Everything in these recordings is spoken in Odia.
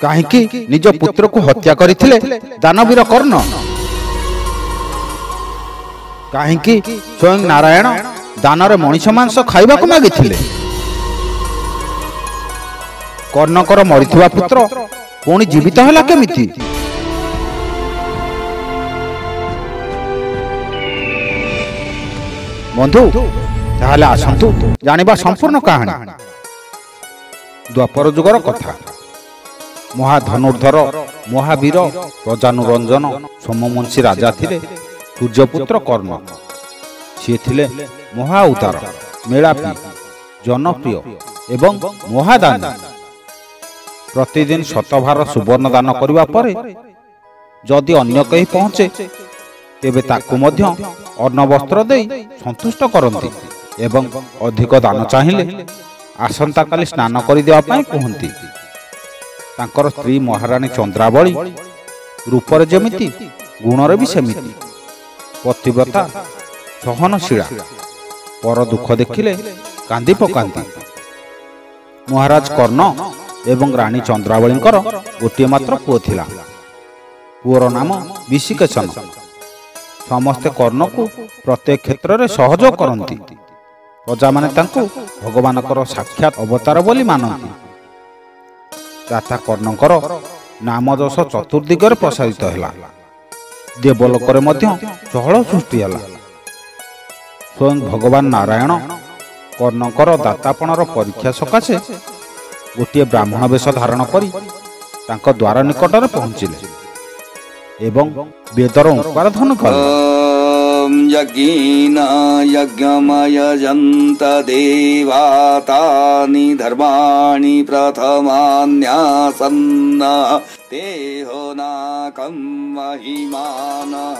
କାହିଁକି ନିଜ ପୁତ୍ରକୁ ହତ୍ୟା କରିଥିଲେ ଦାନବୀର କର୍ଣ୍ଣ? କାହିଁକି ସ୍ୱୟଂ ନାରାୟଣ ଦାନରେ ମଣିଷ ମାଂସ ଖାଇବାକୁ ମାଗିଥିଲେ? କର୍ଣ୍ଣଙ୍କର ମରିଥିବା ପୁତ୍ର ପୁଣି ଜୀବିତ ହେଲା କେମିତି? ବନ୍ଧୁ, ତାହେଲେ ଆସନ୍ତୁ ଜାଣିବା ସମ୍ପୂର୍ଣ୍ଣ କାହାଣୀ। ଦ୍ୱାପର ଯୁଗର କଥା। ମହାଧନୁର୍ଦ୍ଧର ମହାବୀର ପ୍ରଜାନୁରଞ୍ଜନ ସୋମବଂଶୀ ରାଜା ଥିଲେ ସୂର୍ଯ୍ୟପୁତ୍ର କର୍ଣ୍ଣ। ସିଏ ଥିଲେ ମହା ଉଦାର, ମେଳାପୀ, ଜନପ୍ରିୟ ଏବଂ ମହାଦାନୀ। ପ୍ରତିଦିନ ଶତଭାର ସୁବର୍ଣ୍ଣ ଦାନ କରିବା ପରେ ଯଦି ଅନ୍ୟ କେହି ପହଞ୍ଚେ ତେବେ ତାକୁ ମଧ୍ୟ ଅନ୍ନବସ୍ତ୍ର ଦେଇ ସନ୍ତୁଷ୍ଟ କରନ୍ତି ଏବଂ ଅଧିକ ଦାନ ଚାହିଁଲେ ଆସନ୍ତାକାଲି ସ୍ନାନ କରିଦେବା ପାଇଁ କୁହନ୍ତି। ତାଙ୍କର ସ୍ତ୍ରୀ ମହାରାଣୀ ଚନ୍ଦ୍ରାବଳୀ ରୂପରେ ଯେମିତି ଗୁଣରେ ବି ସେମିତି ପତିବ୍ରତା, ସହନଶୀଳା, ପର ଦୁଃଖ ଦେଖିଲେ କାନ୍ଦି ପକାନ୍ତି। ମହାରାଜ କର୍ଣ୍ଣ ଏବଂ ରାଣୀ ଚନ୍ଦ୍ରାବଳୀଙ୍କର ଗୋଟିଏ ମାତ୍ର ପୁଅ ଥିଲା। ପୁଅର ନାମ ବିଶିକେଶନ। ସମସ୍ତେ କର୍ଣ୍ଣକୁ ପ୍ରତ୍ୟେକ କ୍ଷେତ୍ରରେ ସହଯୋଗ କରନ୍ତି। ପ୍ରଜାମାନେ ତାଙ୍କୁ ଭଗବାନଙ୍କର ସାକ୍ଷାତ ଅବତାର ବୋଲି ମାନନ୍ତି। ଦାତା କର୍ଣ୍ଣଙ୍କର ନାମ ଯଶ ଚତୁର୍ଦିଗରେ ପ୍ରସାରିତ ହେଲା। ଦେବଲୋକରେ ମଧ୍ୟ ଚହଳ ସୃଷ୍ଟି ହେଲା। ସ୍ୱୟଂ ଭଗବାନ ନାରାୟଣ କର୍ଣ୍ଣଙ୍କର ଦାତାପଣର ପରୀକ୍ଷା ସକାଶେ ଗୋଟିଏ ବ୍ରାହ୍ମଣ ବେଶ ଧାରଣ କରି ତାଙ୍କ ଦ୍ୱାର ନିକଟରେ ପହଞ୍ଚିଲେ ଏବଂ ବେଦର ଓଙ୍କାର ଧ୍ୱନି କଲେ। ଯଜ୍ଞ ଯଜ୍ଞମୟଜନ୍ତ ଦେବାତାନି ଧର୍ମାଣି ପ୍ରଥମାନ୍ୟାସନ୍ନ ତେହୋନାକଂ ମହିମାନଃ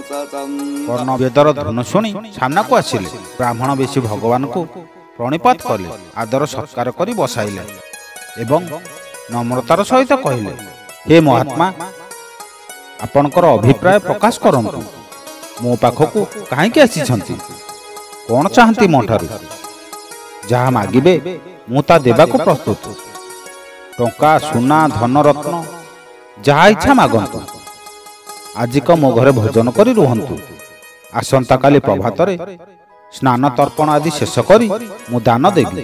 ସତଂ। କର୍ଣ୍ଣ ବେଦର ଧ୍ୱନି ଶୁଣି ସାମ୍ନାକୁ ଆସିଲେ। ବ୍ରାହ୍ମଣ ବେଶୀ ଭଗବାନଙ୍କୁ ପ୍ରଣିପାତ କଲେ, ଆଦର ସତ୍କାର କରି ବସାଇଲେ ଏବଂ ନମ୍ରତାର ସହିତ କହିଲେ, ହେ ମହାତ୍ମା, ଆପଣଙ୍କର ଅଭିପ୍ରାୟ ପ୍ରକାଶ କରନ୍ତୁ। ମୋ ପାଖକୁ କାହିଁକି ଆସିଛନ୍ତି? କଣ ଚାହାନ୍ତି ମୋ ଠାରୁ? ଯାହା ମାଗିବେ ମୁଁ ତା ଦେବାକୁ ପ୍ରସ୍ତୁତ। ଟଙ୍କା, ସୁନା, ଧନରତ୍ନ ଯାହା ଇଚ୍ଛା ମାଗନ୍ତୁ। ଆଜିକ ମୋ ଘରେ ଭୋଜନ କରି ରୁହନ୍ତୁ। ଆସନ୍ତାକାଲି ପ୍ରଭାତରେ ସ୍ନାନ ତର୍ପଣ ଆଦି ଶେଷ କରି ମୁଁ ଦାନ ଦେବି।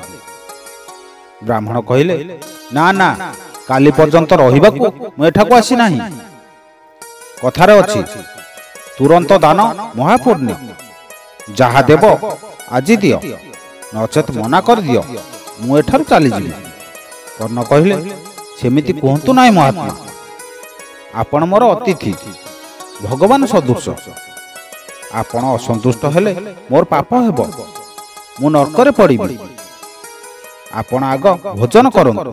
ବ୍ରାହ୍ମଣ କହିଲେ, ନା ନା, କାଲି ପର୍ଯ୍ୟନ୍ତ ରହିବାକୁ ମୁଁ ଏଠାକୁ ଆସିନାହିଁ। କଥାରେ ଅଛି, ତୁରନ୍ତ ଦାନ ମହାପୁଣ୍ୟ। ଯାହା ଦେବ ଆଜି ଦିଅ, ନଚେତ ମନା କରିଦିଅ, ମୁଁ ଏଠାରୁ ଚାଲିଯିବି। କର୍ଣ୍ଣ କହିଲେ, ସେମିତି କୁହନ୍ତୁ ନାହିଁ ମହାତ୍ମା। ଆପଣ ମୋର ଅତିଥି, ଭଗବାନ ସଦୃଶ। ଆପଣ ଅସନ୍ତୁଷ୍ଟ ହେଲେ ମୋର ପାପ ହେବ, ମୁଁ ନର୍କରେ ପଡ଼ିବି। ଆପଣ ଆଗ ଭୋଜନ କରନ୍ତୁ,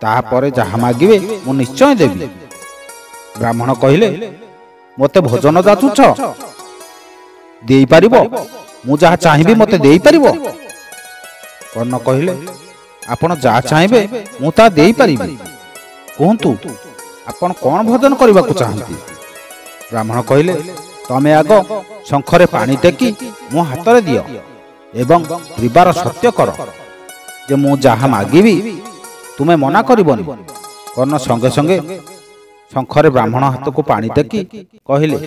ତାହାପରେ ଯାହା ମାଗିବେ ମୁଁ ନିଶ୍ଚୟ ଦେବି। ବ୍ରାହ୍ମଣ କହିଲେ, ମୋତେ ଭୋଜନ ଯାଚୁଛ? ଦେଇପାରିବ? ମୁଁ ଯାହା ଚାହିଁବି ମୋତେ ଦେଇପାରିବ? କର୍ଣ୍ଣ କହିଲେ, ଆପଣ ଯାହା ଚାହିଁବେ ମୁଁ ତାହା ଦେଇପାରିବି। କୁହନ୍ତୁ, ଆପଣ କଣ ଭୋଜନ କରିବାକୁ ଚାହାନ୍ତି? ବ୍ରାହ୍ମଣ କହିଲେ, ତମେ ଆଗ ଶଙ୍ଖରେ ପାଣି ଟେକି ମୋ ହାତରେ ଦିଅ ଏବଂ ତ୍ରିବାର ସତ୍ୟ କର ଯେ ମୁଁ ଯାହା ମାଗିବି ତୁମେ ମନା କରିବନି। କର୍ଣ୍ଣ ସଙ୍ଗେ ସଙ୍ଗେ ଶଙ୍ଖରେ ବ୍ରାହ୍ମଣ ହାତକୁ ପାଣି ଟେକି କହିଲେ,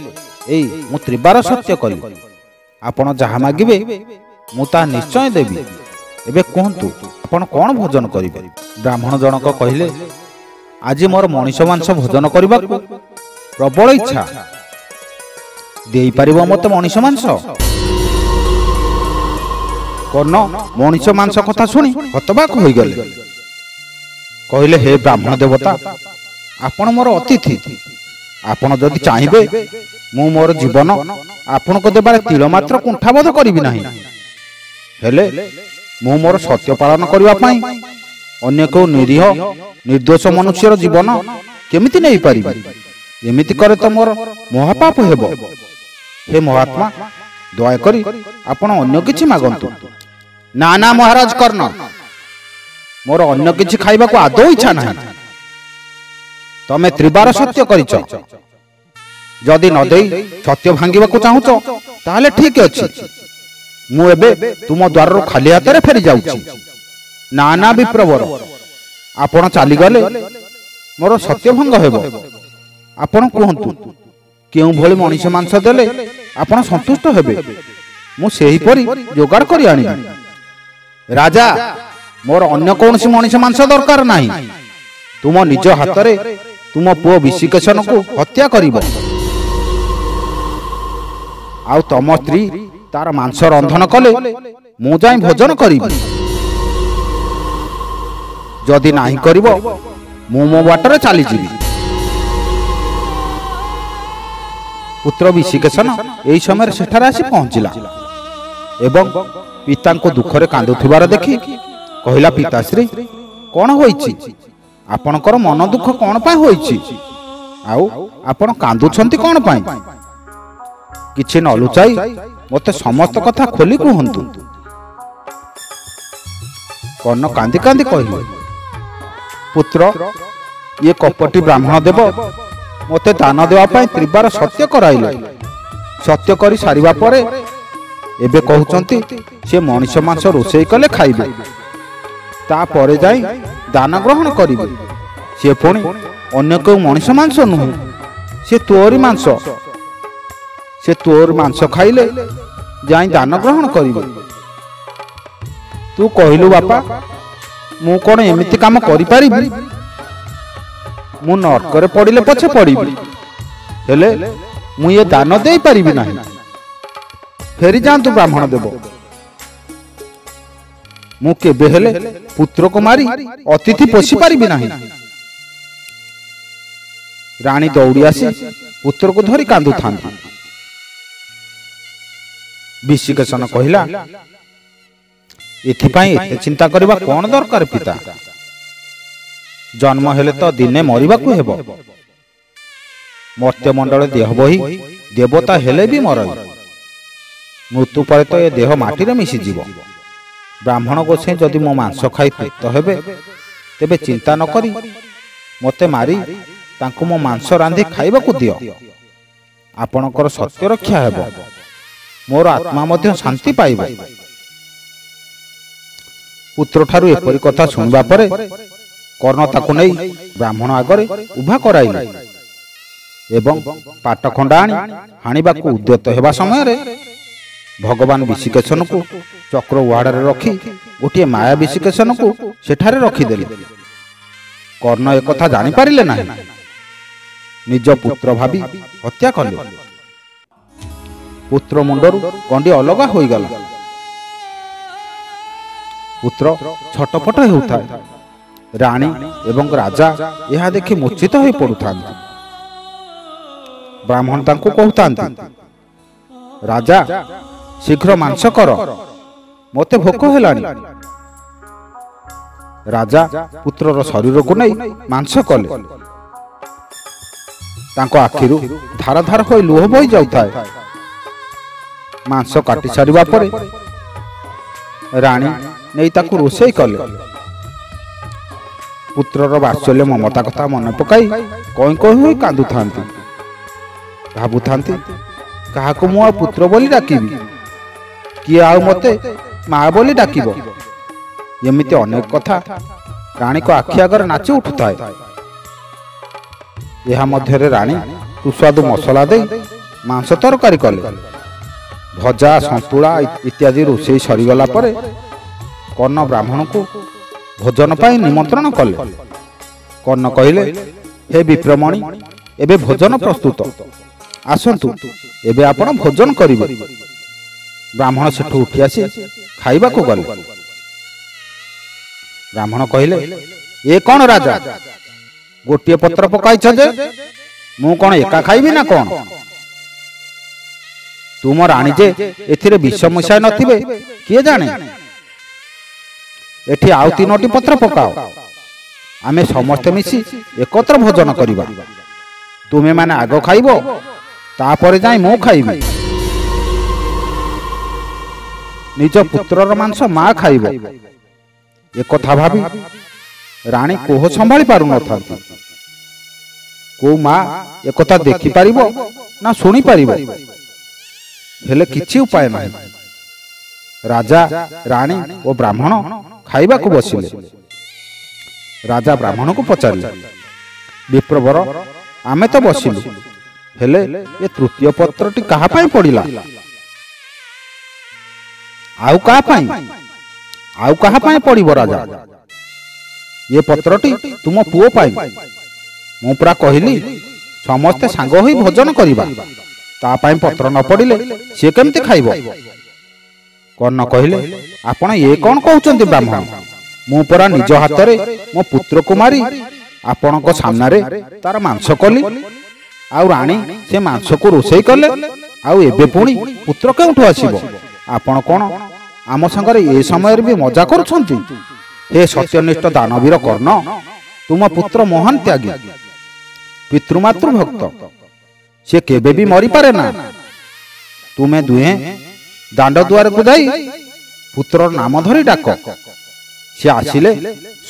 ଏଇ ମୁଁ ତ୍ରିବାର ସତ୍ୟ କଲି। ଆପଣ ଯାହା ମାଗିବେ ମୁଁ ତାହା ନିଶ୍ଚୟ ଦେବି। ଏବେ କୁହନ୍ତୁ, ଆପଣ କଣ ଭୋଜନ କରିବେ? ବ୍ରାହ୍ମଣ ଜଣକ କହିଲେ, ଆଜି ମୋର ମଣିଷ ମାଂସ ଭୋଜନ କରିବାକୁ ପ୍ରବଳ ଇଚ୍ଛା। ଦେଇପାରିବ ମୋତେ ମଣିଷ ମାଂସ? କର୍ଣ୍ଣ ମଣିଷ ମାଂସ କଥା ଶୁଣି ହତବାକ ହୋଇଗଲେ। କହିଲେ, ହେ ବ୍ରାହ୍ମଣ ଦେବତା, ଆପଣ ମୋର ଅତିଥି। ଆପଣ ଯଦି ଚାହିଁବେ ମୁଁ ମୋର ଜୀବନ ଆପଣଙ୍କୁ ଦେବାରେ ତିଳ ମାତ୍ର କୁଣ୍ଠାବୋଧ କରିବି ନାହିଁ। ହେଲେ ମୁଁ ମୋର ସତ୍ୟ ପାଳନ କରିବା ପାଇଁ ଅନ୍ୟ କେଉଁ ନିରୀହ ନିର୍ଦ୍ଦୋଷ ମନୁଷ୍ୟର ଜୀବନ କେମିତି ନେଇପାରିବି? ଏମିତି କରେ ତ ମୋର ମହାପାପ ହେବ। ହେ ମହାତ୍ମା, ଦୟାକରି ଆପଣ ଅନ୍ୟ କିଛି ମାଗନ୍ତୁ। ନା ନା ମହାରାଜ କର୍ଣ୍ଣ, ମୋର ଅନ୍ୟ କିଛି ଖାଇବାକୁ ଆଦୌ ଇଚ୍ଛା ନାହିଁ। ତମେ ତ୍ରିବାର ସତ୍ୟ କରିଛ। ଯଦି ନ ଦେଇ ସତ୍ୟ ଭାଙ୍ଗିବାକୁ ଚାହୁଁଛ ତାହେଲେ ଠିକ ଅଛି, ମୁଁ ଏବେ ତୁମ ଦ୍ୱାରରୁ ଖାଲି ହାତରେ ଫେରି ଯାଉଛି। ନା ନା ବିପ୍ରବର, ଆପଣ ଚାଲିଗଲେ ମୋର ସତ୍ୟଭଙ୍ଗ ହେବ। ଆପଣ କୁହନ୍ତୁ କେଉଁଭଳି ମଣିଷ ମାଂସ ଦେଲେ ଆପଣ ସନ୍ତୁଷ୍ଟ ହେବେ, ମୁଁ ସେହିପରି ଯୋଗାଡ଼ କରି ଆଣିବି। ରାଜା, ମୋର ଅନ୍ୟ କୌଣସି ମଣିଷ ମାଂସ ଦରକାର ନାହିଁ। ତୁମ ନିଜ ହାତରେ ତୁମ ପୁଅ ବିଶିକେଶନକୁ ହତ୍ୟା କରିବ, ଆଉ ତମ ସ୍ତ୍ରୀ ତାର ମାଂସ ରନ୍ଧନ କଲେ ମୁଁ ଯାଇ ଭୋଜନ କରିବି। ଯଦି ନାହିଁ କରିବ ମୁଁ ମୋ ବାଟରେ ଚାଲିଯିବି। ପୁତ୍ର ବିଶିକେଶନ ଏହି ସମୟରେ ସେଠାରେ ଆସି ପହଞ୍ଚିଲା ଏବଂ ପିତାଙ୍କୁ ଦୁଃଖରେ କାନ୍ଦୁଥିବାର ଦେଖି କହିଲା, ପିତାଶ୍ରୀ, କଣ ହୋଇଛି? ଆପଣଙ୍କର ମନ ଦୁଃଖ କଣ ପାଇଁ ହୋଇଛି? ଆଉ ଆପଣ କାନ୍ଦୁଛନ୍ତି କଣ ପାଇଁ? କିଛି ନ ଲୁଚାଇ ମୋତେ ସମସ୍ତ କଥା ଖୋଲି କୁହନ୍ତୁ। କର୍ଣ୍ଣ କାନ୍ଦି କାନ୍ଦି କହିଲେ, ପୁତ୍ର, ଇଏ କପଟୀ ବ୍ରାହ୍ମଣ ଦେବ ମୋତେ ଦାନ ଦେବା ପାଇଁ ତ୍ରିବାର ସତ୍ୟ କରାଇଲେ। ସତ୍ୟ କରି ସାରିବା ପରେ ଏବେ କହୁଛନ୍ତି ସେ ମଣିଷ ମାଂସ ରୋଷେଇ କଲେ ଖାଇବେ, ତାପରେ ଯାଇ ଦାନ ଗ୍ରହଣ କରିବେ। ସେ ପୁଣି ଅନ୍ୟ କେଉଁ ମଣିଷ ମାଂସ ନୁହେଁ, ସେ ତୋରି ମାଂସ। ସେ ତୋର ମାଂସ ଖାଇଲେ ଯାଇ ଦାନ ଗ୍ରହଣ କରିବେ। ତୁ କହିଲୁ ବାପା, ମୁଁ କଣ ଏମିତି କାମ କରିପାରିବି? ମୁଁ ନର୍କରେ ପଡ଼ିଲେ ପଛେ ପଡ଼ିବି, ହେଲେ ମୁଁ ଏ ଦାନ ଦେଇପାରିବି ନାହିଁ। ଫେରି ଯାଆନ୍ତୁ ବ୍ରାହ୍ମଣ ଦେବ। ମୁଁ କେବେ ହେଲେ ପୁତ୍ରକୁ ମାରି ଅତିଥି ପୋଷି ପାରିବି ନାହିଁ। ରାଣୀ ଦୌଡ଼ି ଆସି ପୁତ୍ରକୁ ଧରି କାନ୍ଦୁଥାନ୍ତି। ବିଶିକେଶନ କହିଲା, ଏଥିପାଇଁ ଏତେ ଚିନ୍ତା କରିବା କଣ ଦରକାର ପିତା? ଜନ୍ମ ହେଲେ ତ ଦିନେ ମରିବାକୁ ହେବ। ମର୍ତ୍ତ୍ୟମଣ୍ଡଳେ ଦେହ ବହି ଦେବତା ହେଲେ ବି ମରଇ। ମୃତ୍ୟୁ ପରେ ତ ଏ ଦେହ ମାଟିରେ ମିଶିଯିବ। ବ୍ରାହ୍ମଣ ଗୋସାଇଁ ଯଦି ମୋ ମାଂସ ଖାଇ ତୃପ୍ତ ହେବେ, ତେବେ ଚିନ୍ତା ନ କରି ମୋତେ ମାରି ତାଙ୍କୁ ମୋ ମାଂସ ରାନ୍ଧି ଖାଇବାକୁ ଦିଅ। ଆପଣଙ୍କର ସତ୍ୟ ରକ୍ଷା ହେବ, ମୋର ଆତ୍ମା ମଧ୍ୟ ଶାନ୍ତି ପାଇବ। ପୁତ୍ରଠାରୁ ଏପରି କଥା ଶୁଣିବା ପରେ କର୍ଣ୍ଣ ତାକୁ ନେଇ ବ୍ରାହ୍ମଣ ଆଗରେ ଉଭା କରାଇଲେ ଏବଂ ପାଟଖଣ୍ଡା ଆଣି ହାଣିବାକୁ ଉଦ୍ୟତ ହେବା ସମୟରେ ଭଗବାନ ବିଶିକେଶନକୁ ଚକ୍ର ଉହାଡ଼ରେ ରଖି ଗୋଟିଏ ମାୟା ବିଶିକେଶନକୁ ସେଠାରେ ରଖିଦେଲେ। କର୍ଣ୍ଣ ଏକଥା ଜାଣିପାରିଲେ ନାହିଁ, ନିଜ ପୁତ୍ର ଭାବି ହତ୍ୟା କଲେ। ପୁତ୍ର ମୁଣ୍ଡରୁ ଗଣ୍ଡି ଅଲଗା ହୋଇଗଲା। ପୁତ୍ର ଛଟପଟ ହେଉଥାଏ। ରାଣୀ ଏବଂ ରାଜା ଏହା ଦେଖି ମୂର୍ଚ୍ଛିତ ହୋଇ ପଡୁଥାନ୍ତି। ବ୍ରାହ୍ମଣ ତାଙ୍କୁ କହୁଥାନ୍ତି, ରାଜା, ଶୀଘ୍ର ମାଂସ କର, ମୋତେ ଭୋକ ହେଲାଣି। ରାଜା ପୁତ୍ରର ଶରୀରକୁ ନେଇ ମାଂସ କଲେ। ତାଙ୍କ ଆଖିରୁ ଧାର ଧାର ହୋଇ ଲୁହ ବୋହି ଯାଉଥାଏ। ମାଂସ କାଟି ସାରିବା ପରେ ରାଣୀ ନେଇ ତାକୁ ରୋଷେଇ କଲେ। ପୁତ୍ରର ବାତ୍ସଲ୍ୟ ମମତା କଥା ମନେ ପକାଇ କଇଁ କଇଁ ହୋଇ କାନ୍ଦୁଥାନ୍ତି। ଭାବୁଥାନ୍ତି, କାହାକୁ ମୁଁ ଆଉ ପୁତ୍ର ବୋଲି ଡାକିବି, କିଏ ଆଉ ମୋତେ ମା ବୋଲି ଡାକିବ। ଏମିତି ଅନେକ କଥା ରାଣୀଙ୍କ ଆଖି ଆଗରେ ନାଚି ଉଠୁଥାଏ। ଏହା ମଧ୍ୟରେ ରାଣୀ ସୁସ୍ୱାଦୁ ମସଲା ଦେଇ ମାଂସ ତରକାରୀ କଲେ। ଭଜା, ସନ୍ତୁଳା ଇତ୍ୟାଦି ରୋଷେଇ ସରିଗଲା ପରେ କର୍ଣ୍ଣ ବ୍ରାହ୍ମଣଙ୍କୁ ଭୋଜନ ପାଇଁ ନିମନ୍ତ୍ରଣ କଲେ। କର୍ଣ୍ଣ କହିଲେ, ହେ ବିପ୍ରମଣି, ଏବେ ଭୋଜନ ପ୍ରସ୍ତୁତ, ଆସନ୍ତୁ, ଏବେ ଆପଣ ଭୋଜନ କରିବେ। ବ୍ରାହ୍ମଣ ସେଠୁ ଉଠି ଆସି ଖାଇବାକୁ ଗଲେ। ବ୍ରାହ୍ମଣ କହିଲେ, ଏ କଣ ରାଜା, ଗୋଟିଏ ପତ୍ର ପକାଇଛ ଯେ ମୁଁ କଣ ଏକା ଖାଇବି ନା କଣ? ତୁମ ରାଣୀ ଯେ ଏଥିରେ ବିଷ ମିଶାଇ ନଥିବେ କିଏ ଜାଣେ? ଏଠି ଆଉ 3ଟି ପତ୍ର ପକାଅ, ଆମେ ସମସ୍ତେ ମିଶି ଏକତ୍ର ଭୋଜନ କରିବା। ତୁମେମାନେ ଆଗ ଖାଇବ, ତାପରେ ଯାଇ ମୁଁ ଖାଇବି। ନିଜ ପୁତ୍ରର ମାଂସ ମା ଖାଇବ, ଏକଥା ଭାବି ରାଣୀ କୋହ ସମ୍ଭାଳି ପାରୁନଥାନ୍ତି। କୋଉ ମା ଏକଥା ଦେଖିପାରିବ ନା ଶୁଣିପାରିବ? ହେଲେ କିଛି ଉପାୟ ନାହିଁ। ରାଜା, ରାଣୀ ଓ ବ୍ରାହ୍ମଣ ଖାଇବାକୁ ବସିଲେ। ରାଜା ବ୍ରାହ୍ମଣକୁ ପଚାରିଲେ, ବିପ୍ରବର ଆମେ ତ ବସିଲୁ, ହେଲେ ଏ ତୃତୀୟ ପତ୍ରଟି କାହା ପାଇଁ ପଡ଼ିଲା? ଆଉ କାହା ପାଇଁ? ଆଉ କାହା ପାଇଁ ପଡ଼ିବ ରାଜା? ଏ ପତ୍ରଟି ତୁମ ପୁଅ ପାଇଁ। ମୁଁ ପୁରା କହିଲି ସମସ୍ତେ ସାଙ୍ଗ ହୋଇ ଭୋଜନ କରିବା, ତା ପାଇଁ ପତ୍ର ନ ପଡ଼ିଲେ ସିଏ କେମିତି ଖାଇବ? କର୍ଣ୍ଣ କହିଲେ, ଆପଣ ଏ କ'ଣ କହୁଛନ୍ତି ବ୍ରାହ୍ମଣ? ମୁଁ ପରା ନିଜ ହାତରେ ମୋ ପୁତ୍ରକୁ ମାରି ଆପଣଙ୍କ ସାମ୍ନାରେ ତାର ମାଂସ କଲି, ଆଉ ରାଣୀ ସେ ମାଂସକୁ ରୋଷେଇ କଲେ, ଆଉ ଏବେ ପୁଣି ପୁତ୍ର କେଉଁଠୁ ଆସିବ? ଆପଣ କ'ଣ ଆମ ସାଙ୍ଗରେ ଏ ସମୟରେ ବି ମଜା କରୁଛନ୍ତି? ହେ ସତ୍ୟନିଷ୍ଠ ଦାନବୀର କର୍ଣ୍ଣ, ତୁମ ପୁତ୍ର ମହାନ ତ୍ୟାଗୀ, ପିତୃମାତୃ ଭକ୍ତ, ସେ କେବେ ବି ମରିପାରେ ନା। ତୁମେ ଦୁହେଁ ଦାଣ୍ଡ ଦୁଆରକୁ ଯାଇ ପୁତ୍ରର ନାମ ଧରି ଡାକ, ସେ ଆସିଲେ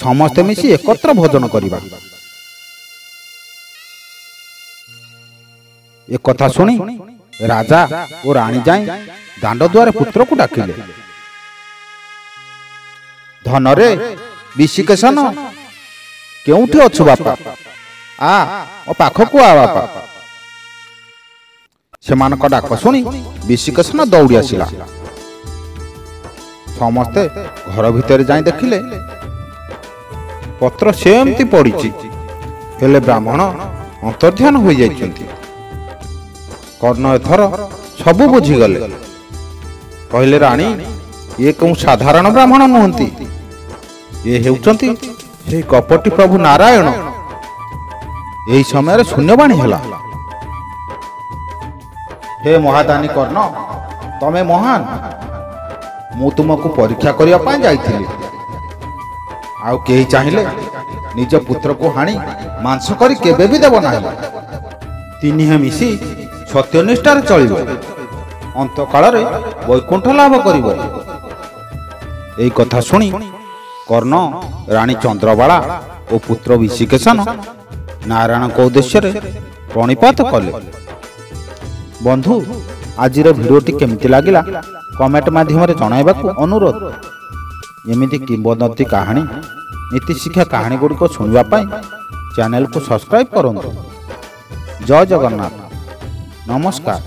ସମସ୍ତେ ମିଶି ଏକତ୍ର ଭୋଜନ କରିବା। ଏକଥା ଶୁଣି ରାଜା ଓ ରାଣୀ ଯାଇ ଦାଣ୍ଡ ଦୁଆରେ ପୁତ୍ରକୁ ଡାକିଲେ। ଧନରେ ବିଶିକେଶନ, କେଉଁଠି ଅଛୁ ବାପା? ଆ ମୋ ପାଖକୁ ଆ ବାପା। ସେମାନଙ୍କ ଡାକ ଶୁଣି ବିଶିକେଶନ ଦୌଡ଼ି ଆସିଲା। ସମସ୍ତେ ଘର ଭିତରେ ଯାଇ ଦେଖିଲେ ପତ୍ର ସେମିତି ପଡ଼ିଛି, ହେଲେ ବ୍ରାହ୍ମଣ ଅନ୍ତର୍ଧ୍ୟାନ ହୋଇଯାଇଛନ୍ତି। କର୍ଣ୍ଣ ଏଥର ସବୁ ବୁଝିଗଲେ। କହିଲେ, ରାଣୀ, ଇଏ କେଉଁ ସାଧାରଣ ବ୍ରାହ୍ମଣ ନୁହନ୍ତି, ଇଏ ହେଉଛନ୍ତି ସେହି କପଟୀ ପ୍ରଭୁ ନାରାୟଣ। ଏହି ସମୟରେ ଶୂନ୍ୟବାଣୀ ହେଲା। ହେ ମହାଦାନୀ କର୍ଣ୍ଣ, ତମେ ମହାନ। ମୁଁ ତୁମକୁ ପରୀକ୍ଷା କରିବା ପାଇଁ ଯାଇଥିଲି, ଆଉ କେହି ଚାହିଁଲେ ନିଜ ପୁତ୍ରକୁ ହାଣି ମାଂସ କରି କେବେ ବି ଦେବ ନାହିଁ। ତିନିହେଁ ମିଶି ସତ୍ୟନିଷ୍ଠାରେ ଚଳିବ, ଅନ୍ତକାଳରେ ବୈକୁଣ୍ଠ ଲାଭ କରିବ। ଏହି କଥା ଶୁଣି କର୍ଣ୍ଣ, ରାଣୀ ଚନ୍ଦ୍ରବାଳା ଓ ପୁତ୍ର ବିଶିକେଶନ ନାରାୟଣଙ୍କ ଉଦ୍ଦେଶ୍ୟରେ ପ୍ରଣିପାତ କଲେ। ବନ୍ଧୁ, ଆଜିର ଭିଡ଼ିଓଟି କେମିତି ଲାଗିଲା କମେଣ୍ଟ ମାଧ୍ୟମରେ ଜଣାଇବାକୁ ଅନୁରୋଧ। ଏମିତି କିମ୍ବଦନ୍ତୀ କାହାଣୀ, ନୀତିଶିକ୍ଷା କାହାଣୀ ଗୁଡ଼ିକ ଶୁଣିବା ପାଇଁ ଚ୍ୟାନେଲକୁ ସବସ୍କ୍ରାଇବ୍ କରନ୍ତୁ। ଜୟ ଜଗନ୍ନାଥ, ନମସ୍କାର।